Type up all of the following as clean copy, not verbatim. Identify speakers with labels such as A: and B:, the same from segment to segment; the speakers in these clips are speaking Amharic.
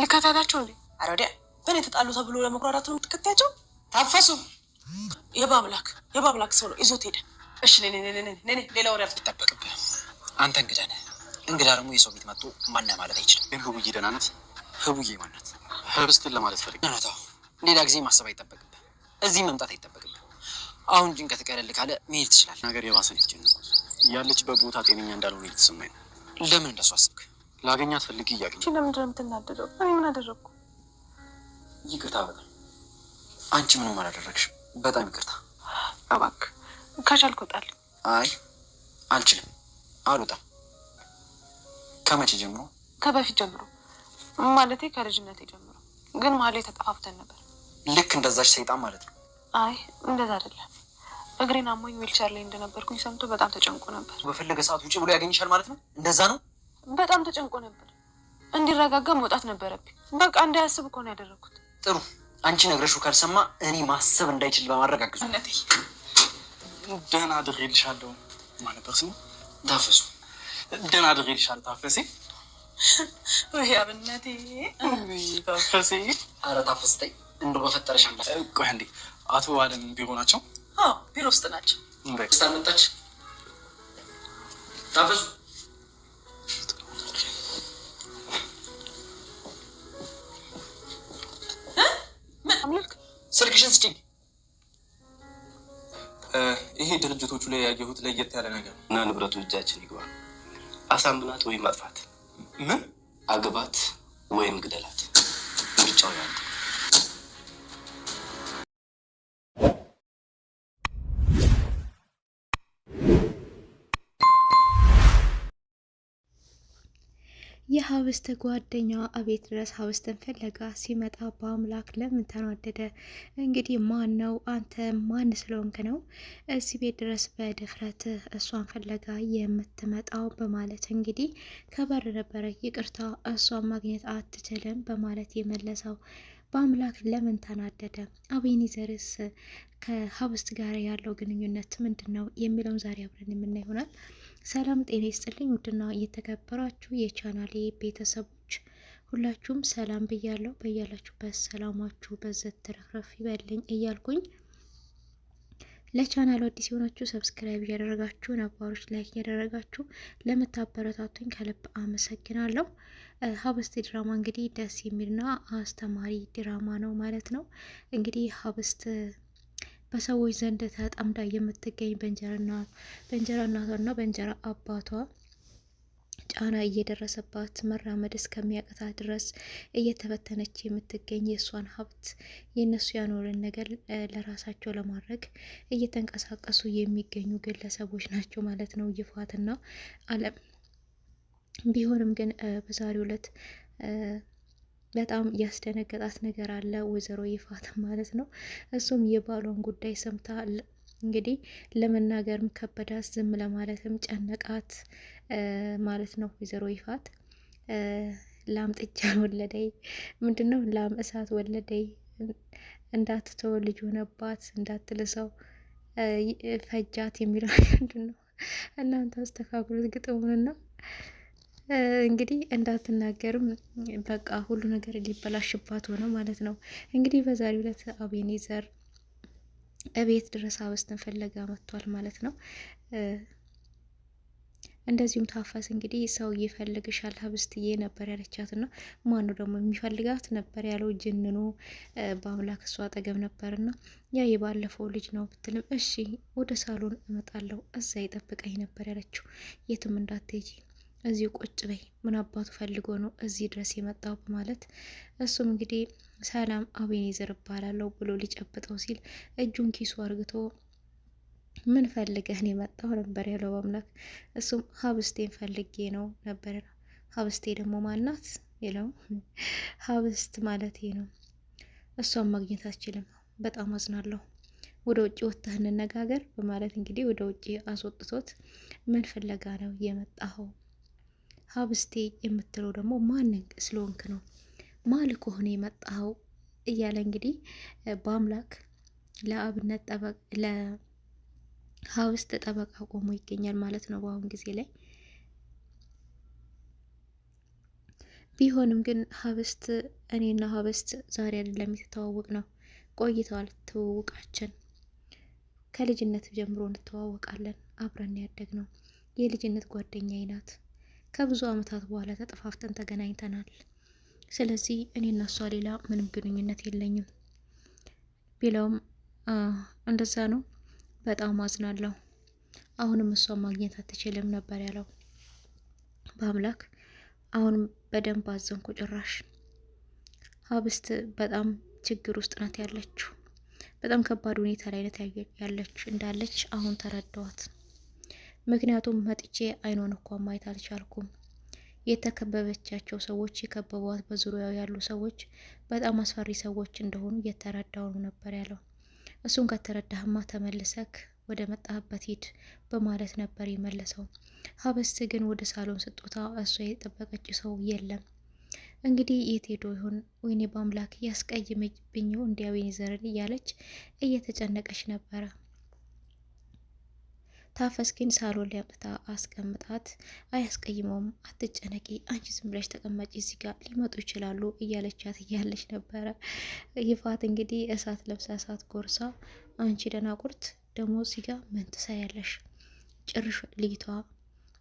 A: ልከታታቸው እንዴ? ኧረ ወዲያ በእኔ ተጣሉ ተብሎ ለመኩራራት ነው የምትከታያቸው? ታፈሱ። የባምላክ ሰው ነው ይዞት ሄደ። እሺ ነኔ ሌላ ወሬ አልተጠበቅብህ።
B: አንተ እንግዳ ነህ። እንግዳ ደግሞ የሰው ቤት መጥቶ ማና ማለት አይችልም።
C: ግን ህቡዬ ደህና ናት?
B: ህቡዬ ማናት?
C: ህብስትን ለማለት ፈልግ
B: ናታው። ሌላ ጊዜ ማሰብ አይጠበቅብህ። እዚህ መምጣት አይጠበቅብህ። አሁን ጭንቀት ቀለል ካለ መሄድ ትችላለህ።
C: ነገር የባሰን የተጨነቁት ያለችበት ቦታ ጤነኛ እንዳልሆነ የተሰማኝ ነው።
B: ለምን እንደሱ አስብክ?
C: ላገኛት ፈልጌ እያገኘ
A: ለምንድን ነው የምትናደደው? እኔ ምን አደረግኩ?
B: ይቅርታ። በጣም አንቺ ምንም አላደረግሽም። በጣም ይቅርታ።
A: እባክህ ከቻልክ ውጣልኝ።
B: አይ አልችልም፣ አልወጣም። ከመቼ ጀምሮ?
A: ከበፊት ጀምሮ ማለቴ ከልጅነቴ ጀምሮ። ግን መሀል ላይ ተጠፋፍተን ነበር።
B: ልክ እንደዛች ሰይጣን ማለት ነው?
A: አይ እንደዛ አይደለም። እግሬን አሞኝ ዊልቸር ላይ እንደነበርኩኝ ሰምቶ በጣም ተጨንቆ ነበር።
B: በፈለገ ሰዓት ውጭ ብሎ ያገኝሻል ማለት ነው? እንደዛ ነው?
A: በጣም ተጨንቆ ነበር። እንዲረጋጋ መውጣት ነበረብኝ። በቃ እንዳያስብ እኮ ነው ያደረግኩት።
B: ጥሩ። አንቺ ነግረሽው ካልሰማ እኔ ማሰብ እንዳይችል በማረጋግዙ
C: ደህና አድርጌልሻለሁ። ማን ነበር ስሙ?
B: ታፈሱ።
C: ደህና አድርጌልሻለሁ ታፈሴ።
A: ወይ አብነቴ
C: ታፈሴ።
B: ኧረ ታፈስ ተይ እንደው በፈጠረሽ አምላክ።
C: ቆይ እንዴ አቶ አለም ቢሮ ናቸው?
A: አዎ ቢሮ ውስጥ ናቸው።
B: ስታመጣች ታፈሱ። ስልክሽን ስጭኝ።
C: ይሄ ድርጅቶቹ ላይ ያየሁት ለየት ያለ ነገር እና ንብረቱ እጃችን ይግባ። አሳምናት ወይም ማጥፋት፣ ምን አግባት ወይም ግደላት፣ ምርጫው ያንተ።
D: የሀብስት ጓደኛ አቤት ድረስ ሀብስትን ፍለጋ ሲመጣ በአምላክ ለምን ተናደደ? እንግዲህ ማን ነው አንተ ማን ስለሆንክ ነው እዚህ ቤት ድረስ በድፍረት እሷን ፍለጋ የምትመጣው? በማለት እንግዲህ ከበር ነበረ ይቅርታ እሷን ማግኘት አትችልም በማለት የመለሰው። በአምላክ ለምን ተናደደ? አቤኒዘርስ ከሀብስት ጋር ያለው ግንኙነት ምንድን ነው የሚለውን ዛሬ አብረን የምናይ ይሆናል። ሰላም ጤና ይስጥልኝ ውድና እየተከበራችሁ የቻናሌ ቤተሰቦች ሁላችሁም ሰላም ብያለሁ። በያላችሁበት ሰላማችሁ በዘት ተረፍረፍ ይበልኝ እያልኩኝ ለቻናሉ አዲስ የሆናችሁ ሰብስክራይብ እያደረጋችሁ ነባሮች ላይክ እያደረጋችሁ ለምታበረታቱኝ ከልብ አመሰግናለሁ። ሀብስት ድራማ እንግዲህ ደስ የሚልና አስተማሪ ድራማ ነው ማለት ነው። እንግዲህ ሀብስት በሰዎች ዘንድ ተጠምዳ የምትገኝ በእንጀራ እናቷና በእንጀራ አባቷ ጫና እየደረሰባት መራመድ እስከሚያቅታት ድረስ እየተበተነች የምትገኝ የእሷን ሀብት የእነሱ ያኖርን ነገር ለራሳቸው ለማድረግ እየተንቀሳቀሱ የሚገኙ ግለሰቦች ናቸው ማለት ነው ይፋትና አለም። ቢሆንም ግን በዛሬው ዕለት በጣም ያስደነገጣት ነገር አለ ወይዘሮ ይፋት ማለት ነው። እሱም የባሏን ጉዳይ ሰምታ እንግዲህ ለመናገርም ከበዳት፣ ዝም ለማለትም ጨነቃት ማለት ነው። ወይዘሮ ይፋት ላም ጥጃን ወለደይ ምንድነው ላም እሳት ወለደይ እንዳትተው ልጅ ሆነባት እንዳትልሰው ፈጃት የሚለው ምንድነው? እናንተ አስተካክሉት ግጥሙንና እንግዲህ እንዳትናገርም በቃ ሁሉ ነገር ሊበላሽባት ሆነ ማለት ነው። እንግዲህ በዛሬው ዕለት አቤኒዘር እቤት ድረስ ሀብስትን ፍለጋ መጥቷል ማለት ነው። እንደዚሁም ታፈስ እንግዲህ ሰው ይፈልግሻል ሀብስትዬ ነበር ያለቻት እና ማኑ ደግሞ የሚፈልጋት ነበር ያለው ጅንኑ በአምላክ እሷ አጠገብ ነበርና ያ የባለፈው ልጅ ነው ብትልም እሺ ወደ ሳሎን እመጣለሁ እዛ ይጠብቀኝ ነበር ያለችው። የትም እንዳትሄጂ እዚሁ ቁጭ በይ ምን አባቱ ፈልጎ ነው እዚህ ድረስ የመጣው በማለት እሱም እንግዲህ ሰላም አቤኒዘር እባላለሁ ብሎ ሊጨብጠው ሲል እጁን ኪሱ አርግቶ ምን ፈልገህ ነው የመጣው ነበር ያለው በአምላክ። እሱም ሀብስቴን ፈልጌ ነው ነበር። ሀብስቴ ደግሞ ማናት ይለው ሀብስት ማለት ነው። እሷን ማግኘት አትችልም፣ በጣም አዝናለሁ፣ ወደ ውጭ ወጥተህ እንነጋገር በማለት እንግዲህ ወደ ውጭ አስወጥቶት ምን ፍለጋ ነው የመጣኸው? ሀብስቴ የምትለው ደግሞ ማንን ስለሆንክ ነው? ማል ከሆነ የመጣኸው እያለ እንግዲህ በአምላክ ለአብነት ለሀብስት ጠበቃ ቆሞ ይገኛል ማለት ነው በአሁን ጊዜ ላይ። ቢሆንም ግን ሀብስት እኔና ሀብስት ዛሬ አይደለም የተተዋወቅ ነው፣ ቆይተዋል ትውውቃችን። ከልጅነት ጀምሮ እንተዋወቃለን፣ አብረን ያደግ ነው። የልጅነት ጓደኛዬ ናት። ከብዙ አመታት በኋላ ተጠፋፍተን ተገናኝተናል። ስለዚህ እኔና እሷ ሌላ ምንም ግንኙነት የለኝም ቢለውም እንደዛ ነው፣ በጣም አዝናለሁ። አሁንም እሷን ማግኘት አትችልም ነበር ያለው። በአምላክ አሁንም በደንብ አዘንኩ። ጭራሽ ሀብስት በጣም ችግር ውስጥ ናት ያለችው። በጣም ከባድ ሁኔታ ላይ ናት እንዳለች አሁን ተረዳዋት። ምክንያቱም መጥቼ አይኗን እንኳን ማየት አልቻልኩም። የተከበበቻቸው ሰዎች የከበቧት በዙሪያው ያሉ ሰዎች በጣም አስፈሪ ሰዎች እንደሆኑ እየተረዳው ነበር ያለው። እሱን ከተረዳህማ ተመልሰክ ወደ መጣህበት ሂድ በማለት ነበር የመለሰው። ሀብስት ግን ወደ ሳሎን ስትወጣ እሷ የጠበቀች ሰው የለም። እንግዲህ የት ሄዶ ይሆን? ወይኔ በአምላክ ያስቀይምብኝ እንዲያዊን ዘርን እያለች እየተጨነቀች ነበረ። ታፈስ ግን ሳሎን ላይ አምጥታ አስቀምጣት፣ አያስቀይመውም፣ አትጨነቂ፣ አንቺ ዝም ብለሽ ተቀማጭ፣ እዚህ ጋር ሊመጡ ይችላሉ እያለቻት እያለች ነበረ። ይፋት እንግዲህ እሳት ለብሳ እሳት ጎርሳ፣ አንቺ ደናቁርት ደግሞ እዚህ ጋር ምን ትሰሪያለሽ? ጭርሽ ልጅቷ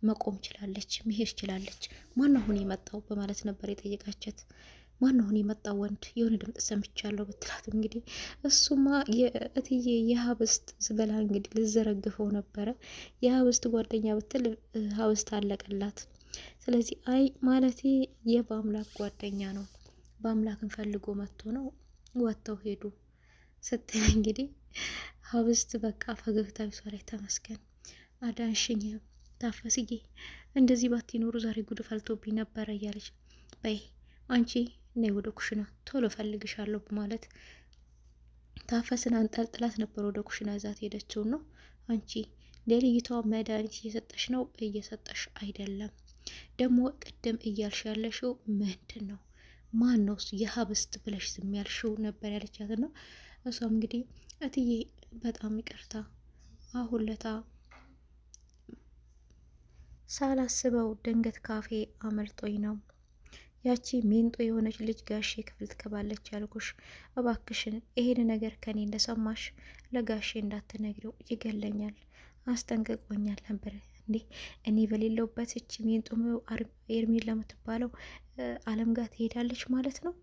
D: መቆም ችላለች፣ መሄድ ችላለች። ማን አሁን የመጣው በማለት ነበር የጠየቃቸት። ማን አሁን የመጣው ወንድ? የሆነ ድምጽ ሰምቻለሁ ብትላት እንግዲህ እሱማ የእትዬ የሀብስት ዝበላ እንግዲህ ልዘረግፈው ነበረ። የሀብስት ጓደኛ ብትል ሀብስት አለቀላት። ስለዚህ አይ ማለቴ የበአምላክ ጓደኛ ነው፣ በአምላክን ፈልጎ መጥቶ ነው፣ ወጥተው ሄዱ ስትል እንግዲህ ሀብስት በቃ ፈገግታ ቢሷ ላይ ተመስገን አዳንሽኝ ታፈስዬ፣ እንደዚህ ባትኖሩ ዛሬ ጉድ ፈልቶብኝ ነበረ እያለች በይ አንቺ ነይ ወደ ኩሽና ቶሎ ፈልግሻለሁ በማለት ታፈስን አንጠልጥላት ነበር ወደ ኩሽና ዛት ሄደችው። ነው አንቺ ለልይቷ መድኃኒት እየሰጠሽ ነው እየሰጠሽ አይደለም? ደግሞ ቅድም እያልሽ ያለሽው ምንድን ነው? ማን ነው የሀብስት ብለሽ ዝም ያልሽው ነበር ያለቻት ነው። እሷም እንግዲህ እትዬ በጣም ይቅርታ አሁን ለታ ሳላስበው ድንገት ካፌ አመልጦኝ ነው። ያቺ ሜንጦ የሆነች ልጅ ጋሼ ክፍል ትገባለች ያልኩሽ፣ እባክሽን ይሄን ነገር ከኔ እንደሰማሽ ለጋሼ እንዳትነግሪው ይገለኛል፣ አስጠንቅቆኛል ነበር። እንዴ እኔ በሌለውበት እቺ ሜንጦ ኤርሜል ለምትባለው አለም ጋር ትሄዳለች ማለት ነው?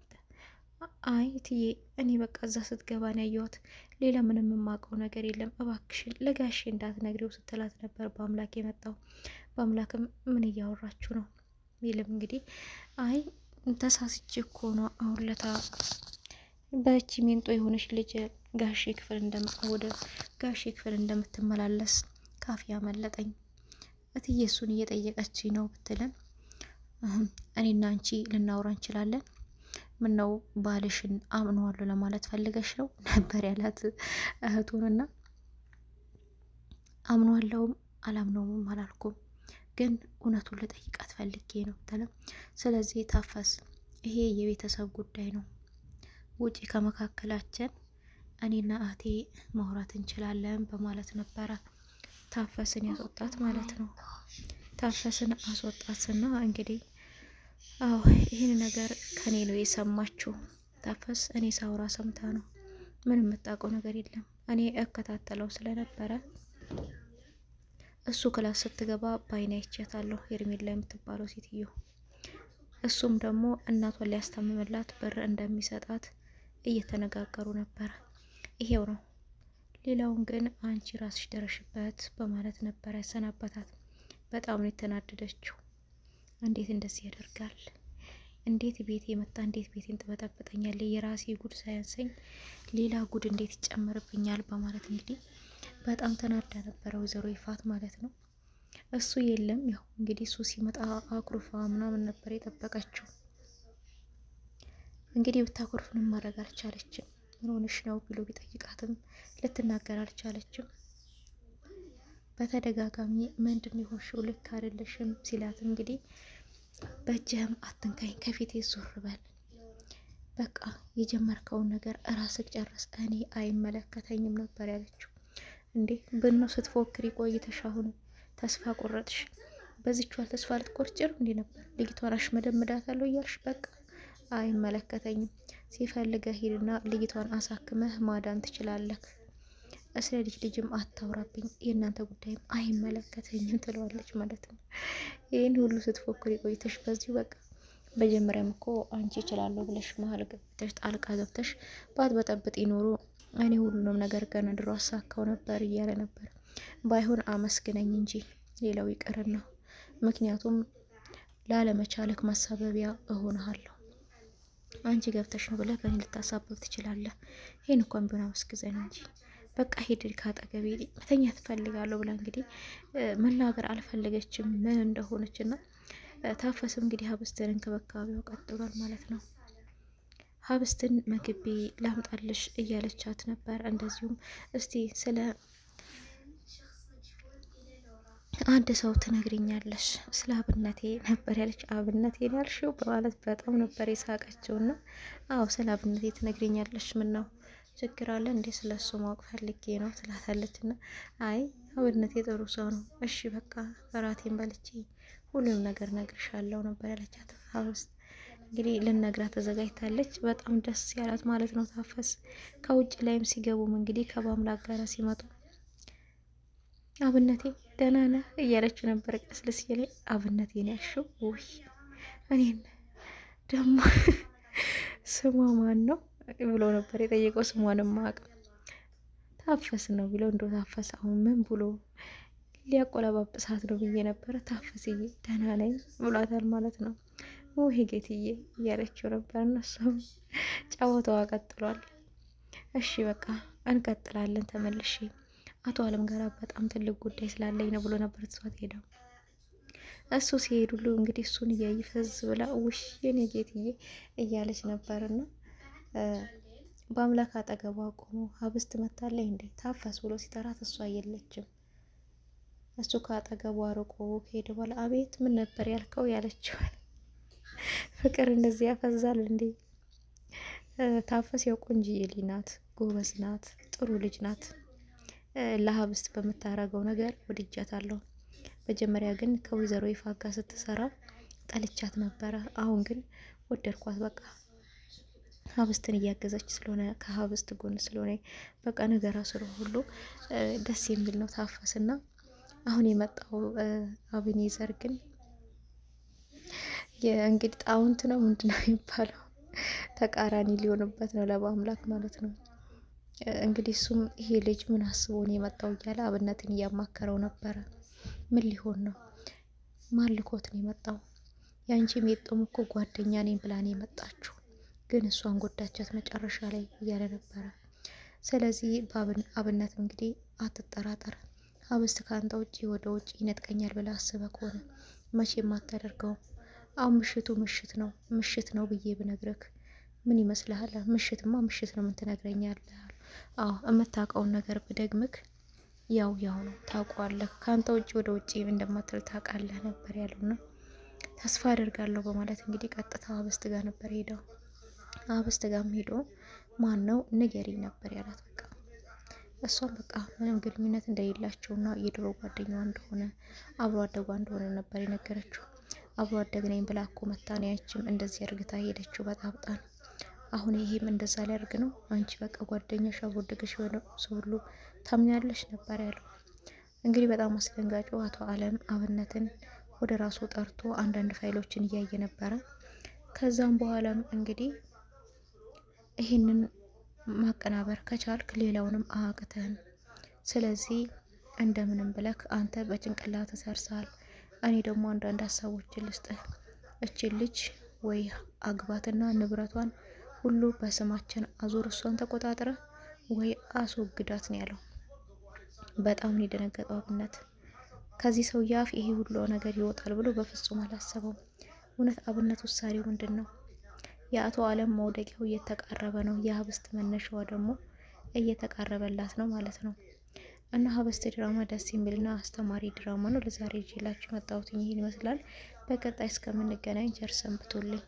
D: አይ ትዬ እኔ በቃ እዛ ስትገባ ነው ያየኋት፣ ሌላ ምንም የማውቀው ነገር የለም፣ እባክሽን ለጋሼ እንዳትነግሪው ስትላት ነበር በአምላክ የመጣው። በአምላክም ምን እያወራችሁ ነው ይልም እንግዲህ አይ ተሳስቼ እኮ ነው አሁን ለታ በቺ ሜንጦ የሆነች ልጅ ጋሼ ክፍል ወደ ጋሼ ክፍል እንደምትመላለስ ካፌ ያመለጠኝ፣ እትዬ እሱን እየጠየቀችኝ ነው ብትልም እኔና አንቺ ልናወራ እንችላለን፣ ምነው ባልሽን አምነዋለሁ ለማለት ፈልገሽ ነው ነበር ያላት እህቱንና አምነዋለሁም አላምነውም አላልኩም፣ ግን እውነቱን ልጠይቃት ፈልጌ ነው ብትልም ስለዚህ ታፈስ ይሄ የቤተሰብ ጉዳይ ነው፣ ውጪ ከመካከላችን እኔና እህቴ ማውራት እንችላለን በማለት ነበረ ታፈስን ያስወጣት ማለት ነው። ታፈስን አስወጣትና እንግዲህ አዎ ይህን ነገር ከኔ ነው የሰማችው። ታፈስ እኔ ሳውራ ሰምታ ነው፣ ምን የምታውቀው ነገር የለም። እኔ እከታተለው ስለነበረ እሱ ክላስ ስትገባ ባይና ይቻታለሁ ሄርሜላ የምትባለው ሴትዮ። እሱም ደግሞ እናቷን ሊያስታምምላት ብር እንደሚሰጣት እየተነጋገሩ ነበረ። ይሄው ነው። ሌላውን ግን አንቺ ራስሽ ደረሽበት በማለት ነበር ያሰናበታት። በጣም ነው የተናደደችው። እንዴት እንደዚህ ያደርጋል? እንዴት ቤት የመጣ እንዴት ቤቴን ትበጠብጠኛለህ? የራሴ ጉድ ሳያንሰኝ ሌላ ጉድ እንዴት ይጨመርብኛል? በማለት እንግዲህ በጣም ተናዳ ነበረ ወይዘሮ ይፋት ማለት ነው። እሱ የለም ያው እንግዲህ እሱ ሲመጣ አኩርፋ ምናምን ነበር የጠበቀችው። እንግዲህ ብታኮርፍንም ማድረግ አልቻለችም። ምን ሆነሽ ነው ብሎ ቢጠይቃትም ልትናገር አልቻለችም። በተደጋጋሚ ምንድን የሆንሽው ልክ አይደለሽም ሲላት እንግዲህ በእጅህም አትንካኝ፣ ከፊቴ ዞር በል፣ በቃ የጀመርከውን ነገር እራስህ ጨርስ፣ እኔ አይመለከተኝም ነበር ያለችው። እንዴ ብነው ስትፎክሪ ቆይተሽ አሁን ተስፋ ቆረጥሽ? በዚህችዋል ተስፋ ልትቆርጭ ነው እንዴ ነበር? ልጅቷን አሽመደምዳታለሁ እያልሽ በቃ አይመለከተኝም። ሲፈልገህ ሂድና ልጅቷን አሳክመህ ማዳን ትችላለህ። ስለ ልጅም አታውራብኝ፣ የእናንተ ጉዳይም አይመለከተኝም ትለዋለች ማለት ነው። ይህን ሁሉ ስትፎክር ቆይተሽ በዚሁ በቃ መጀመሪያም እኮ አንቺ እችላለሁ ብለሽ መሀል ገብተሽ ጣልቃ ገብተሽ ባትበጠብጥ ይኖሩ እኔ ሁሉንም ነገር ገና ድሮ አሳካው ነበር እያለ ነበር። ባይሆን አመስግነኝ እንጂ ሌላው ይቅርና፣ ምክንያቱም ላለመቻለክ ማሳበቢያ እሆንሃለሁ። አንቺ ገብተሽ ነው ብለህ ከኔ ልታሳበብ ትችላለህ። ይህን እንኳን ቢሆን አመስግዘኝ እንጂ በቃ ሄድ ካጠገቤ መተኛት ትፈልጋለሁ ብላ እንግዲህ መናገር አልፈለገችም ምን እንደሆነች እና ታፈስም እንግዲህ ሀብስትን እንክብካቤው ቀጥሏል ማለት ነው። ሀብስትን ምግቤ ላምጣልሽ እያለቻት ነበር። እንደዚሁም እስቲ ስለ አንድ ሰው ትነግሪኛለሽ ስለ አብነቴ ነበር ያለች። አብነቴ ያልሽው በማለት በጣም ነበር የሳቀችውና አዎ ስለ አብነቴ ትነግሪኛለሽ፣ ምን ነው ችግር አለ እንዴ? ስለ እሱ ማወቅ ፈልጌ ነው ትላታለች። እና አይ አብነቴ ጥሩ ሰው ነው፣ እሺ በቃ እራቴን በልቼ ሁሉንም ነገር ነግርሻለሁ ነበር ያለቻት። ሀብስት እንግዲህ ልነግራት ተዘጋጅታለች። በጣም ደስ ያላት ማለት ነው። ታፈስ ከውጭ ላይም ሲገቡም እንግዲህ ከበአምላክ ጋር ሲመጡ አብነቴ ደህና ነህ እያለችው ነበር። ቀስልስ እያለ አብነቴ ነው ያልሽው? ውይ እኔን ደግሞ ስሟ ማን ነው ብሎ ነበር የጠየቀው። ስሟንም ማቅ ታፈስ ነው ብሎ እንደው ታፈስ አሁን ምን ብሎ ሊያቆለባብሳት ነው ብዬ ነበረ። ታፈስዬ ደህና ነኝ ብሏታል ማለት ነው። ውይ ጌትዬ እያለችው ነበር። እነሱም ጨዋታዋ ቀጥሏል። እሺ በቃ እንቀጥላለን ተመልሼ አቶ አለም ጋር በጣም ትልቅ ጉዳይ ስላለኝ ነው ብሎ ነበር ትሷት ሄደው። እሱ ሲሄድ ሁሉ እንግዲህ እሱን እያየ ፈዝ ብላ ውሽ የኔ ጌትዬ እያለች ነበርና በአምላክ አጠገቧ ቆሞ ሀብስት መታለኝ እንዴ ታፈስ ብሎ ሲጠራት እሷ የለችም። እሱ ከአጠገቧ ርቆ ከሄደ በኋላ አቤት ምን ነበር ያልከው ያለችው። ፍቅር እንደዚህ ያፈዛል እንዴ? ታፈስ ያው ቆንጅዬ ልጅ ናት፣ ጎበዝ ናት፣ ጥሩ ልጅ ናት። ለሀብስት በምታረገው ነገር ወድጃታለሁ። መጀመሪያ ግን ከወይዘሮ ይፋጋ ስትሰራ ጠልቻት ነበረ። አሁን ግን ወደድኳት። በቃ ሀብስትን እያገዘች ስለሆነ ከሀብስት ጎን ስለሆነ በቃ ነገራ ስለ ሁሉ ደስ የሚል ነው ታፈስና አሁን የመጣው አቤኔዘር ግን የእንግዲህ ጣውንት ነው ምንድነው የሚባለው ተቃራኒ ሊሆንበት ነው ለበአምላክ ማለት ነው። እንግዲህ እሱም ይሄ ልጅ ምን አስቦ ነው የመጣው እያለ አብነትን እያማከረው ነበረ። ምን ሊሆን ነው? ማን ልኮት ነው የመጣው? ያንቺ ሜጦም እኮ ጓደኛ ነኝ ብላ ነው የመጣችው፣ ግን እሷን ጎዳቻት መጨረሻ ላይ እያለ ነበረ። ስለዚህ አብነት እንግዲህ አትጠራጠር፣ ሀብስት ከአንተ ውጭ ወደ ውጭ ይነጥቀኛል ብላ አስበ ከሆነ መቼም አታደርገውም። አሁን ምሽት ነው ብዬ ብነግረክ ምን ይመስልሃል? ምሽትማ ምሽት ነው፣ ምን ትነግረኛለህ? አዎ የምታውቀውን ነገር ብደግምክ ያው ነው ታውቀዋለህ፣ ከአንተ ውጭ ወደ ውጭ እንደማትል ታውቃለህ ነበር ያለውና ተስፋ አደርጋለሁ በማለት እንግዲህ ቀጥታ ሀብስት ጋር ነበር ሄደው። ሀብስት ጋርም ሄዶ ማን ነው ንገሪ ነበር ያላት። በቃ እሷም በቃ ምንም ግንኙነት እንደሌላቸውና የድሮ ጓደኛዋ እንደሆነ አብሮ አደጓ እንደሆነ ነበር የነገረችው። አብሮ አደግ ነኝ ብላ እኮ መታነያችም እንደዚህ እርግታ ሄደችው በጣብጣ ነው። አሁን ይሄም እንደዛ ሊያደርግ ነው። አንቺ በቃ ጓደኛሽ አብሮ አደገሽ የሆነ ሰው ሁሉ ታምኛለሽ ነበር ያለው። እንግዲህ በጣም አስደንጋጩ አቶ አለም አብነትን ወደ ራሱ ጠርቶ አንዳንድ ፋይሎችን እያየ ነበረ። ከዛም በኋላም እንግዲህ ይህንን ማቀናበር ከቻልክ ሌላውንም አያቅተህም። ስለዚህ እንደምንም ብለክ አንተ በጭንቅላት ተሰርሳል፣ እኔ ደግሞ አንዳንድ ሀሳቦችን ልስጥህ። እችን ልጅ ወይ አግባትና ንብረቷን ሁሉ በስማችን አዙር፣ እሷን ተቆጣጥረ ወይ አስወግዳት ነው ያለው። በጣም ነው የደነገጠው አብነት። ከዚህ ሰው ያፍ ይሄ ሁሉ ነገር ይወጣል ብሎ በፍጹም አላሰበውም። እውነት አብነት ውሳኔው ምንድን ነው? የአቶ አለም መውደቂያው እየተቃረበ ነው። የሀብስት መነሻዋ ደግሞ እየተቃረበላት ነው ማለት ነው። እና ሀብስት ድራማ ደስ የሚልና አስተማሪ ድራማ ነው። ለዛሬ ይዤላችሁ መጣሁት ይህን ይመስላል። በቀጣይ እስከምንገናኝ ቸር ሰንብቱልኝ።